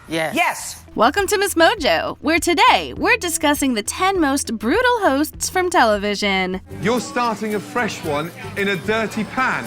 Yes. Yes. Welcome to MsMojo, where today we're discussing the 10 most brutal hosts from television. You're starting a fresh one in a dirty pan.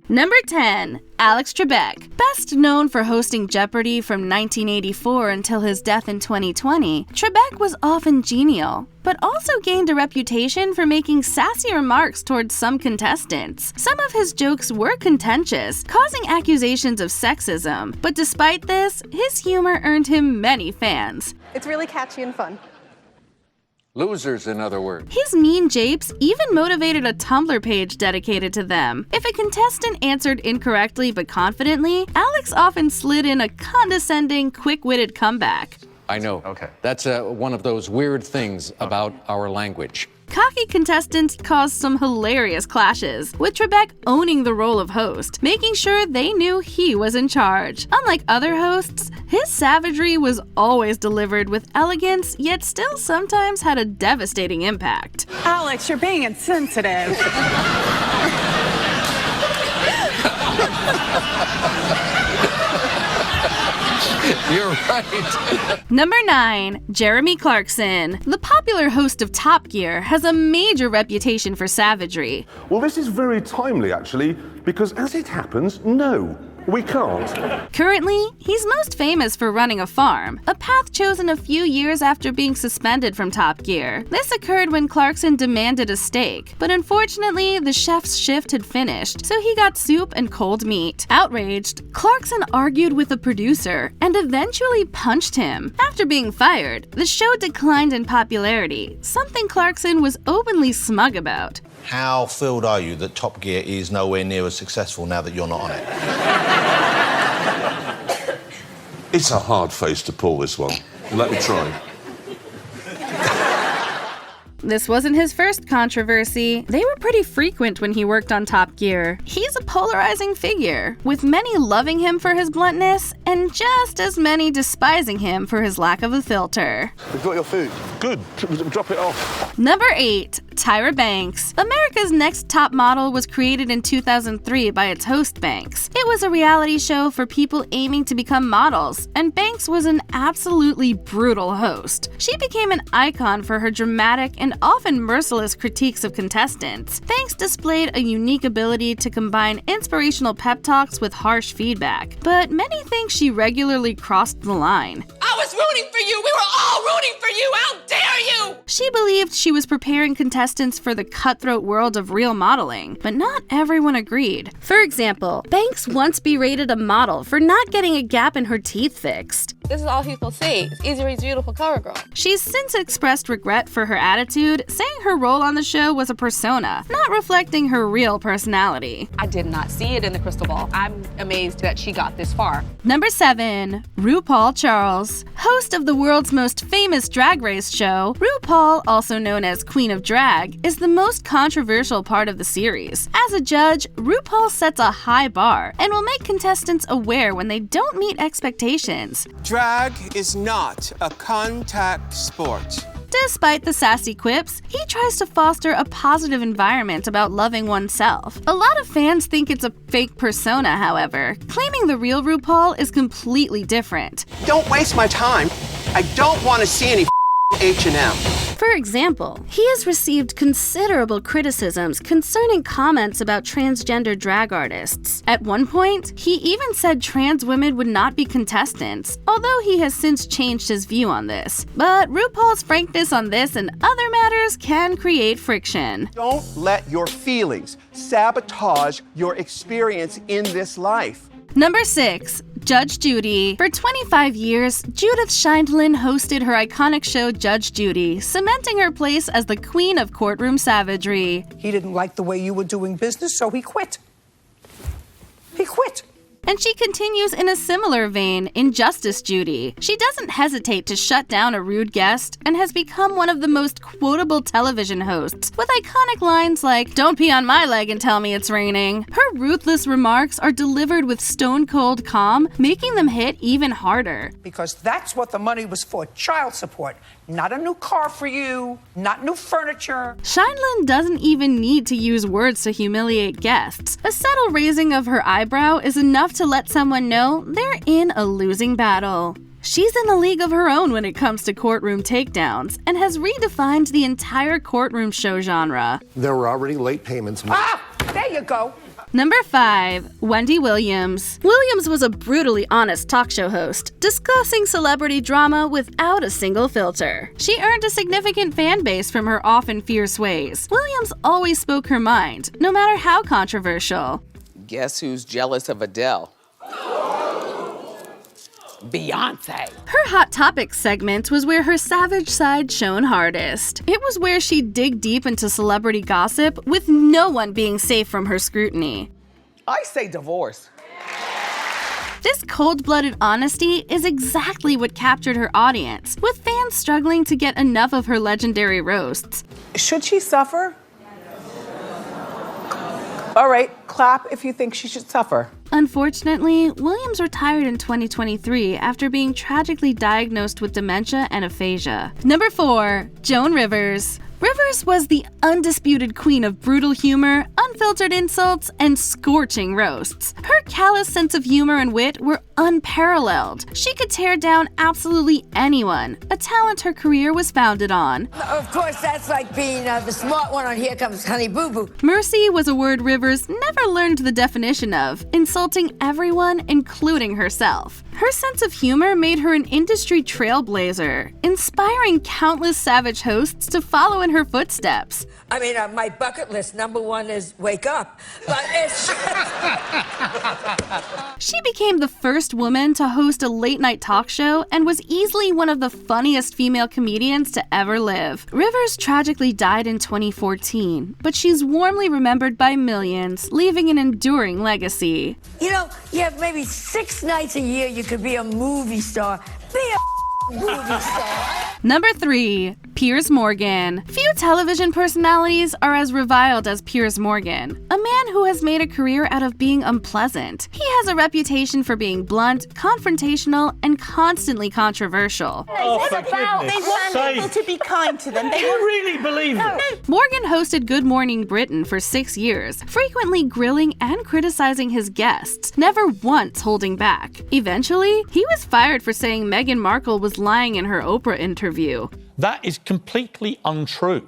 Number 10. Alex Trebek. Best known for hosting Jeopardy from 1984 until his death in 2020, Trebek was often genial, but also gained a reputation for making sassy remarks towards some contestants. Some of his jokes were contentious, causing accusations of sexism, but despite this, his humor earned him many fans. It's really catchy and fun. Losers, in other words. His mean japes even motivated a Tumblr page dedicated to them. If a contestant answered incorrectly but confidently, Alex often slid in a condescending, quick-witted comeback. I know. Okay. That's one of those weird things about our language. Cocky contestants caused some hilarious clashes, with Trebek owning the role of host, making sure they knew he was in charge. Unlike other hosts, his savagery was always delivered with elegance, yet still sometimes had a devastating impact. Alex, you're being insensitive. You're right. Number 9. Jeremy Clarkson. The popular host of Top Gear has a major reputation for savagery. Well, this is very timely, actually, because as it happens, no, we can't. Currently, he's most famous for running a farm, a path chosen a few years after being suspended from Top Gear. This occurred when Clarkson demanded a steak, but unfortunately, the chef's shift had finished, so he got soup and cold meat. Outraged, Clarkson argued with the producer and eventually punched him. After being fired, the show declined in popularity, something Clarkson was openly smug about. How thrilled are you that Top Gear is nowhere near as successful now that you're not on it? It's a hard face to pull, this one. Let me try. This wasn't his first controversy. They were pretty frequent when he worked on Top Gear. He's a polarizing figure, with many loving him for his bluntness and just as many despising him for his lack of a filter. We've got your food. Good. Drop it off. Number 8. Tyra Banks. America's Next Top Model was created in 2003 by its host Banks. It was a reality show for people aiming to become models, and Banks was an absolutely brutal host. She became an icon for her dramatic and often merciless critiques of contestants. Banks displayed a unique ability to combine inspirational pep talks with harsh feedback, but many think she regularly crossed the line. I was rooting for you. We were all rooting for you. How dare you? She believed she was preparing contestants for the cutthroat world of real modeling, but not everyone agreed. For example, Banks once berated a model for not getting a gap in her teeth fixed. This is all people see. It's easy to raise a beautiful cover girl. She's since expressed regret for her attitude, saying her role on the show was a persona, not reflecting her real personality. I did not see it in the crystal ball. I'm amazed that she got this far. Number 7. RuPaul Charles. Host of the world's most famous drag race show, RuPaul, also known as Queen of Drag, is the most controversial part of the series. As a judge, RuPaul sets a high bar and will make contestants aware when they don't meet expectations. Drag is not a contact sport. Despite the sassy quips, he tries to foster a positive environment about loving oneself. A lot of fans think it's a fake persona, however, claiming the real RuPaul is completely different. Don't waste my time. I don't want to see any H&M. For example, he has received considerable criticisms concerning comments about transgender drag artists. At one point, he even said trans women would not be contestants, although he has since changed his view on this. But RuPaul's frankness on this and other matters can create friction. Don't let your feelings sabotage your experience in this life. Number 6. Judge Judy. For 25 years, Judith Sheindlin hosted her iconic show Judge Judy, cementing her place as the queen of courtroom savagery. He didn't like the way you were doing business, so he quit. He quit. And she continues in a similar vein in Justice Judy. She doesn't hesitate to shut down a rude guest and has become one of the most quotable television hosts, with iconic lines like, "Don't pee on my leg and tell me it's raining." Her ruthless remarks are delivered with stone-cold calm, making them hit even harder. Because that's what the money was for, child support, Not a new car for you, not new furniture. Shineland doesn't even need to use words to humiliate guests. A subtle raising of her eyebrow is enough to let someone know they're in a losing battle. She's in a league of her own when it comes to courtroom takedowns and has redefined the entire courtroom show genre. There were already late payments. There you go. Number 5. Wendy Williams. Williams was a brutally honest talk show host, discussing celebrity drama without a single filter. She earned a significant fan base from her often fierce ways. Williams always spoke her mind, no matter how controversial. Guess who's jealous of Adele? Beyonce. Her Hot Topics segment was where her savage side shone hardest. It was where she'd dig deep into celebrity gossip with no one being safe from her scrutiny. I say divorce. This cold-blooded honesty is exactly what captured her audience, with fans struggling to get enough of her legendary roasts. Should she suffer? All right, clap if you think she should suffer. Unfortunately, Williams retired in 2023 after being tragically diagnosed with dementia and aphasia. Number 4. Joan Rivers. Rivers was the undisputed queen of brutal humor, unfiltered insults, and scorching roasts. Her callous sense of humor and wit were unparalleled. She could tear down absolutely anyone, a talent her career was founded on. Of course, that's like being the smart one on Here Comes Honey Boo Boo. Mercy was a word Rivers never learned the definition of, insulting everyone, including herself. Her sense of humor made her an industry trailblazer, inspiring countless savage hosts to follow in her footsteps. I mean, my bucket list #1 is wake up, but it's... She became the first woman to host a late-night talk show and was easily one of the funniest female comedians to ever live. Rivers tragically died in 2014, but she's warmly remembered by millions, leaving an enduring legacy. You know, you have maybe 6 nights a year you could be a movie star. Be a movie star. Number 3. Piers Morgan. Few television personalities are as reviled as Piers Morgan, a man who has made a career out of being unpleasant. He has a reputation for being blunt, confrontational, and constantly controversial. They want people to be kind to them. They really believe it? Morgan hosted Good Morning Britain for 6 years, frequently grilling and criticizing his guests, never once holding back. Eventually, he was fired for saying Meghan Markle was lying in her Oprah interview. That is completely untrue.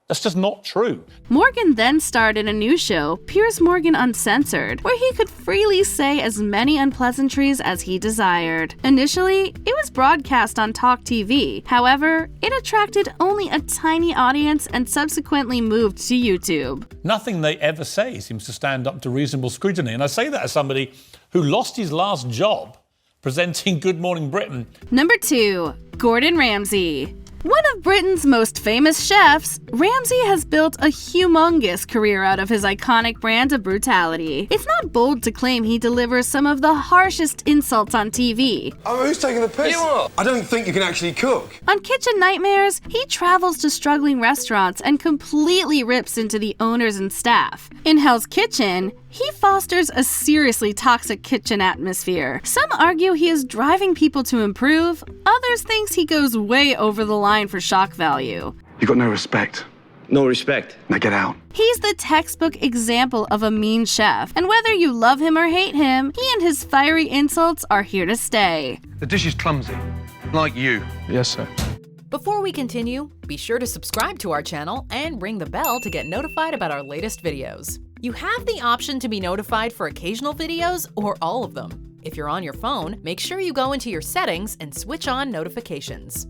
That's just not true. Morgan then starred in a new show, Piers Morgan Uncensored, where he could freely say as many unpleasantries as he desired. Initially, it was broadcast on Talk TV. However, it attracted only a tiny audience and subsequently moved to YouTube. Nothing they ever say seems to stand up to reasonable scrutiny. And I say that as somebody who lost his last job presenting Good Morning Britain. Number 2. Gordon Ramsay. One of Britain's most famous chefs, Ramsay has built a humongous career out of his iconic brand of brutality. It's not bold to claim he delivers some of the harshest insults on TV. Oh, who's taking the piss? You are. I don't think you can actually cook. On Kitchen Nightmares, he travels to struggling restaurants and completely rips into the owners and staff. In Hell's Kitchen, he fosters a seriously toxic kitchen atmosphere. Some argue he is driving people to improve, others think he goes way over the line for shock value. You got no respect. No respect. Now get out. He's the textbook example of a mean chef, and whether you love him or hate him, he and his fiery insults are here to stay. The dish is clumsy, like you. Yes, sir. Before we continue, be sure to subscribe to our channel and ring the bell to get notified about our latest videos. You have the option to be notified for occasional videos or all of them. If you're on your phone, make sure you go into your settings and switch on notifications.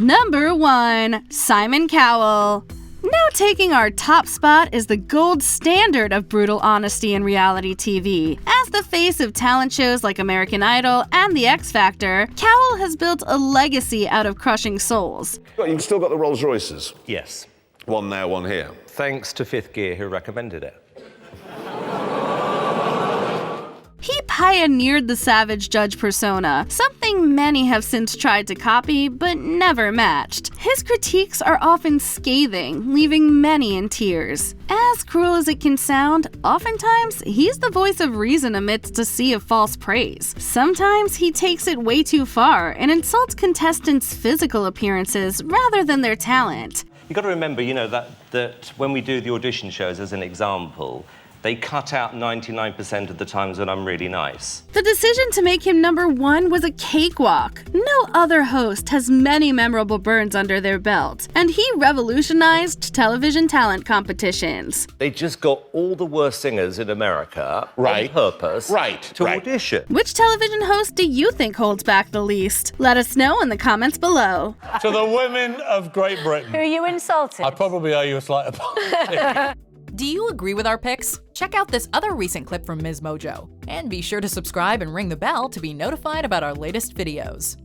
Number 1. Simon Cowell. Now taking our top spot is the gold standard of brutal honesty in reality TV. As the face of talent shows like American Idol and The X Factor, Cowell has built a legacy out of crushing souls. You've still got the Rolls Royces? Yes. One there, one here. Thanks to Fifth Gear who recommended it. He pioneered the savage judge persona, something many have since tried to copy but never matched. His critiques are often scathing, leaving many in tears. As cruel as it can sound, oftentimes he's the voice of reason amidst a sea of false praise. Sometimes he takes it way too far and insults contestants' physical appearances rather than their talent. You've got to remember, you know, that when we do the audition shows, as an example, they cut out 99% of the times when I'm really nice. The decision to make him #1 was a cakewalk. No other host has many memorable burns under their belt, and he revolutionized television talent competitions. They just got all the worst singers in America on purpose to audition. Which television host do you think holds back the least? Let us know in the comments below. To the women of Great Britain. Who are you insulting? I probably owe you a slight apology. Do you agree with our picks? Check out this other recent clip from MsMojo. And be sure to subscribe and ring the bell to be notified about our latest videos.